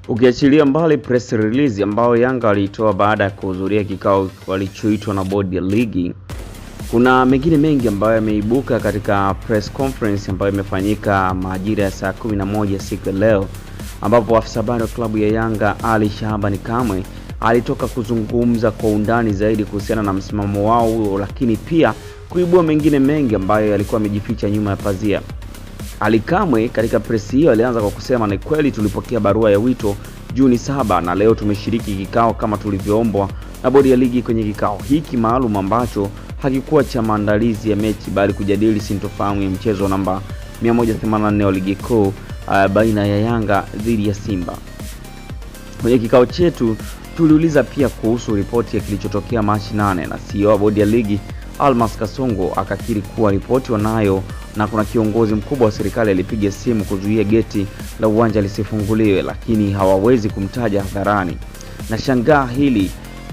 Ukiachilia mbali press release ambayo Yanga walitoa baada ya kuhudhuria kikao walichoitwa na bodi ya ligi, kuna mengine mengi ambayo yameibuka katika press conference ambayo imefanyika majira ya saa 11 siku ya leo, ambapo afisa habari wa klabu ya Yanga Ali Shaban Kamwe alitoka kuzungumza kwa undani zaidi kuhusiana na msimamo wao huo, lakini pia kuibua mengine mengi ambayo yalikuwa yamejificha nyuma ya pazia. Ali Kamwe katika press hiyo alianza kwa kusema ni kweli tulipokea barua ya wito Juni 7 na leo tumeshiriki kikao kama tulivyoombwa na bodi ya ligi. Kwenye kikao hiki maalum ambacho hakikuwa cha maandalizi ya mechi bali kujadili sintofahamu ya mchezo namba 184 wa ligi kuu baina ya Yanga dhidi ya Simba. Kwenye kikao chetu tuliuliza pia kuhusu ripoti ya kilichotokea Machi 8 na CEO wa bodi ya ligi Almas Kasongo akakiri kuwa ripoti wanayo na kuna kiongozi mkubwa wa serikali alipiga simu kuzuia geti la uwanja lisifunguliwe, lakini hawawezi kumtaja hadharani. Na shangaa hili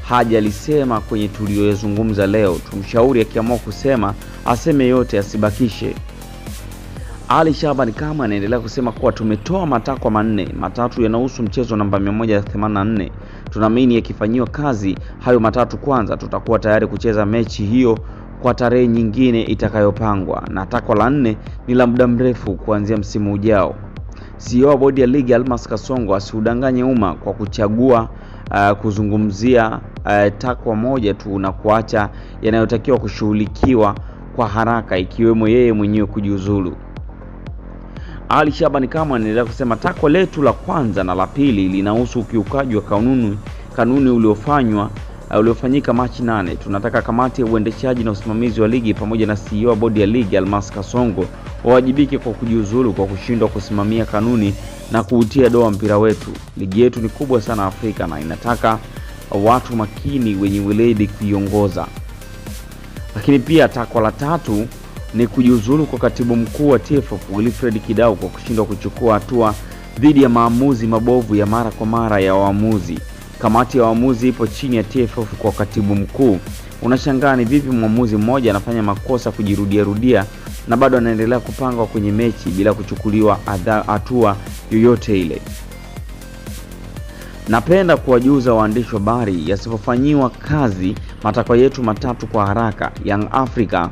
hajalisema kwenye tuliyozungumza leo. Tumshauri akiamua kusema aseme yote asibakishe. Ali Shaban Kamwe anaendelea kusema kuwa tumetoa matakwa manne, matatu yanahusu mchezo namba 184. Tunaamini yakifanywa kazi hayo matatu kwanza tutakuwa tayari kucheza mechi hiyo kwa tarehe nyingine itakayopangwa, na takwa la 4 ni la muda mrefu kuanzia msimu ujao. CEO wa bodi ya ligi Almas Kasongo asiudanganye umma kwa kuchagua kuzungumzia takwa moja tu na kuacha yanayotakiwa kushughulikiwa kwa haraka, ikiwemo yeye mwenyewe kujiuzulu. Ali Shaban Kamwe anaendelea kusema takwa letu la kwanza na la pili linahusu ukiukaji wa kanuni uliofanyika Machi 8. Tunataka kamati ya uendeshaji na usimamizi wa ligi pamoja na CEO wa bodi ya ligi Almas Kasongo wawajibike kwa kujiuzulu kwa kushindwa kusimamia kanuni na kuutia doa mpira wetu. Ligi yetu ni kubwa sana Afrika na inataka watu makini wenye weledi kuiongoza. Lakini pia takwa la tatu ni kujiuzulu kwa katibu mkuu wa TFF Wilfred Kidau kwa kushindwa kuchukua hatua dhidi ya maamuzi mabovu ya mara kwa mara ya waamuzi. Kamati ya waamuzi ipo chini ya TFF kwa katibu mkuu. Unashangaa ni vipi mwamuzi mmoja anafanya makosa kujirudia na bado anaendelea kupangwa kwenye mechi bila kuchukuliwa hatua yoyote ile. Napenda kuwajuza waandishi wa habari yasipofanyiwa kazi matakwa yetu matatu kwa haraka, Young Africa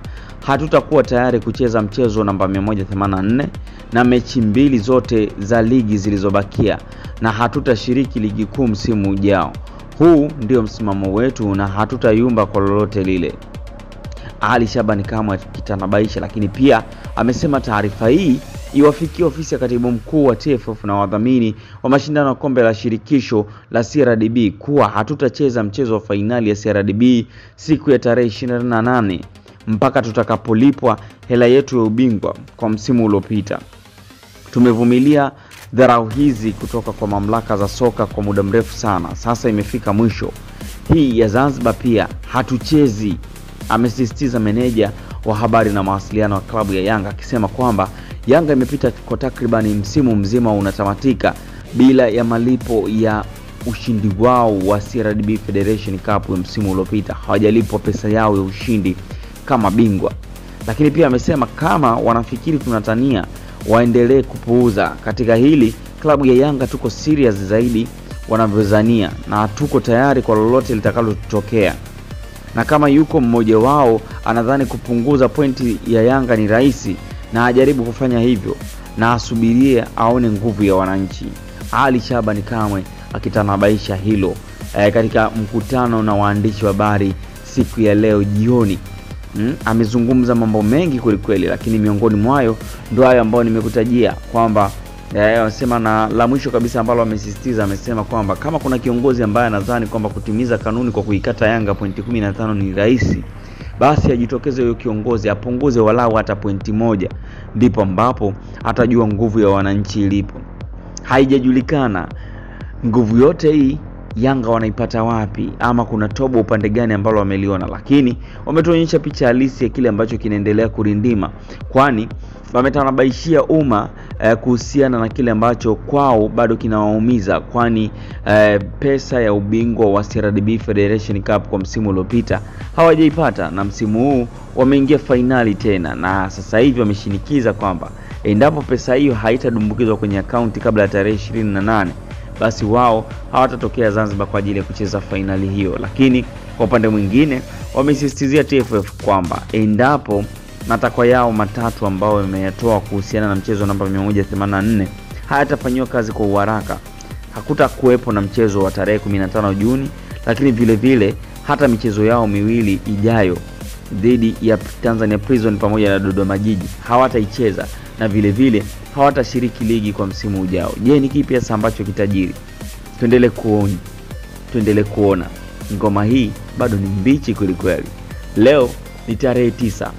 hatutakuwa tayari kucheza mchezo namba 184 na mechi mbili zote za ligi zilizobakia, na hatutashiriki ligi kuu msimu ujao. Huu ndio msimamo wetu na hatutayumba kwa lolote lile. Ali Shaban Kamwe kitanabaisha, lakini pia amesema taarifa hii iwafikie ofisi ya katibu mkuu wa TFF na wadhamini wa mashindano ya kombe la shirikisho la CRDB kuwa hatutacheza mchezo wa fainali ya CRDB siku ya tarehe 28 mpaka tutakapolipwa hela yetu ya ubingwa kwa msimu uliopita. Tumevumilia dharau hizi kutoka kwa mamlaka za soka kwa muda mrefu sana. Sasa imefika mwisho. Hii ya Zanzibar pia hatuchezi, amesisitiza meneja wa habari na mawasiliano wa klabu ya Yanga, akisema kwamba Yanga imepita kwa takribani msimu mzima unatamatika bila ya malipo ya ushindi wao wa CRDB Federation Cup msimu uliopita. Hawajalipwa pesa yao ya ushindi kama bingwa. Lakini pia amesema kama wanafikiri tunatania waendelee kupuuza. Katika hili klabu ya Yanga tuko serious zaidi wanavyozania na tuko tayari kwa lolote litakalotokea. Na kama yuko mmoja wao anadhani kupunguza pointi ya Yanga ni rahisi, na ajaribu kufanya hivyo na asubirie aone nguvu ya wananchi. Ali Shaban Kamwe akitanabaisha hilo katika mkutano na waandishi wa habari siku ya leo jioni. Amezungumza mambo mengi kweli, lakini miongoni mwayo ndio hayo ambayo nimekutajia kwamba anasema, na la mwisho kabisa ambalo amesisitiza, amesema kwamba kama kuna kiongozi ambaye anadhani kwamba kutimiza kanuni kwa kuikata Yanga pointi 15 ni rahisi, basi ajitokeze huyo kiongozi apunguze walau hata pointi 1, ndipo ambapo atajua nguvu ya wananchi ilipo. Haijajulikana nguvu yote hii Yanga wanaipata wapi ama kuna tobo upande gani ambalo wameliona, lakini wametuonyesha picha halisi ya kile ambacho kinaendelea kurindima, kwani wametanabaishia umma kuhusiana na kile ambacho kwao bado kinawaumiza, kwani pesa ya ubingwa wa CRDB Federation Cup kwa msimu uliopita hawajaipata, na msimu huu wameingia finali tena, na sasa hivi wameshinikiza kwamba endapo pesa hiyo haitadumbukizwa kwenye akaunti kabla ya tarehe 28, basi wao hawatatokea Zanzibar kwa ajili ya kucheza fainali hiyo. Lakini kwa upande mwingine wamesisitizia TFF kwamba endapo matakwa yao matatu ambao wameyatoa kuhusiana na mchezo namba 184 hayatafanywa kazi kwa uharaka, hakutakuwepo na mchezo wa tarehe 15 Juni, lakini vile vile hata michezo yao miwili ijayo dhidi ya Tanzania Prison pamoja na Dodoma Jiji hawataicheza, na vile vile hawatashiriki ligi kwa msimu ujao. Je, ni kipi hasa ambacho kitajiri? Tuendelee kuona. Ngoma hii bado ni mbichi kweli. Leo ni tarehe 9.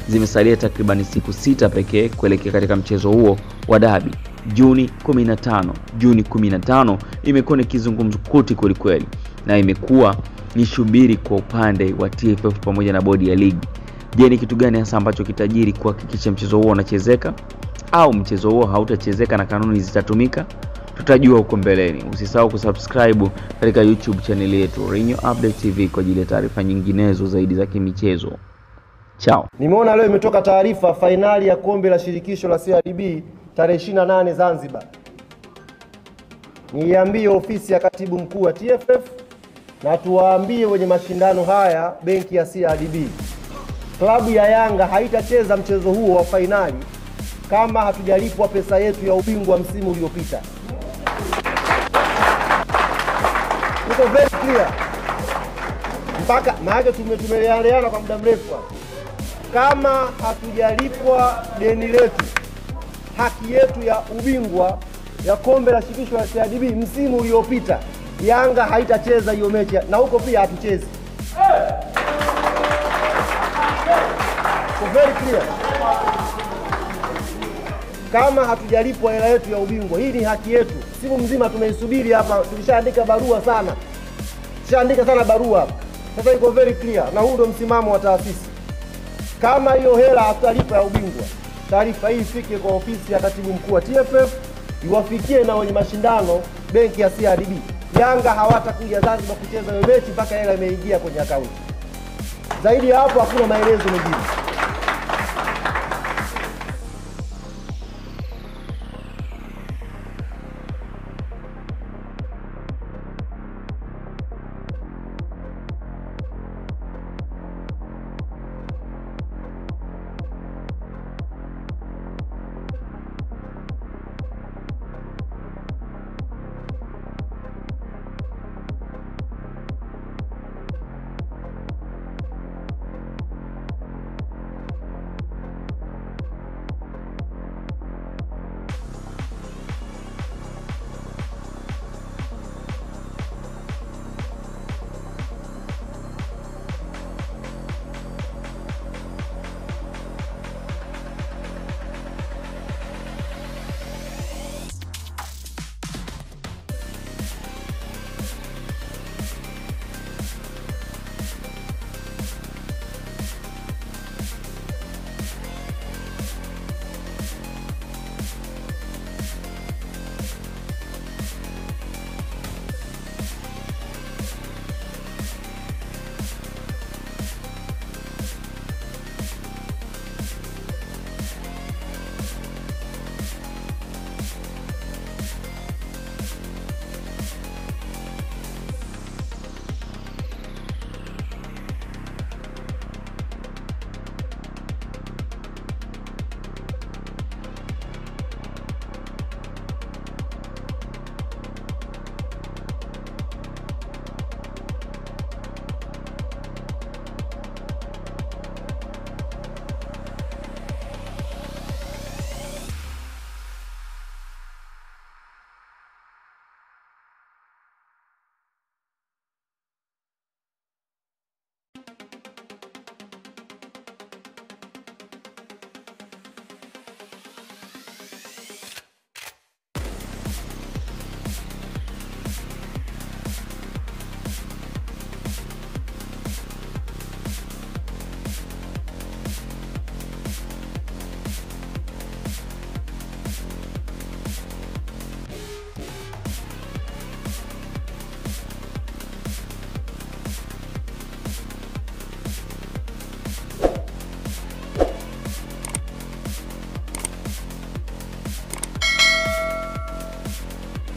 Zimesalia takriban siku 6 pekee kuelekea katika mchezo huo wa dabi Juni 15. Juni 15 imekuwa ni kizungumkuti kweli, na imekuwa ni shubiri kwa upande wa TFF pamoja na bodi ya ligi. Je, ni kitu gani hasa ambacho kitajiri kuhakikisha mchezo huo unachezeka, au mchezo huo hautachezeka na kanuni zitatumika? Tutajua huko mbeleni. Usisahau kusubscribe katika YouTube channel yetu Renyo Update TV kwa ajili ya taarifa nyinginezo zaidi za kimichezo. Chao. Nimeona leo imetoka taarifa fainali ya kombe la shirikisho la CRDB tarehe 28 Zanzibar. Niambie ofisi ya katibu mkuu wa TFF na tuwaambie wenye mashindano haya benki ya CRDB. Klabu ya Yanga haitacheza mchezo huo wa fainali kama hatujalipwa pesa yetu ya ubingwa msimu uliopita. Iko very clear. Mpaka maana tumeleana kwa muda mrefu. Kama hatujalipwa deni letu, haki yetu ya ubingwa ya kombe la shirikisho la CRDB msimu uliopita, Yanga haitacheza hiyo mechi, na huko pia hatuchezi. So very clear. Kama hatujalipwa hela yetu ya ubingwa, hii ni haki yetu. Siku mzima tumeisubiri hapa, tulishaandika barua sana. Tulishaandika sana barua hapa. Sasa iko very clear, na huu ndio msimamo wa taasisi. Kama hiyo hela hatutalipa ya ubingwa, taarifa hii ifike kwa ofisi ya katibu mkuu wa TFF, iwafikie na wenye mashindano benki ya CRDB. Yanga hawatakuja Zanzibar kucheza mechi mpaka hela imeingia kwenye akaunti. Zaidi ya hapo hakuna maelezo mengine.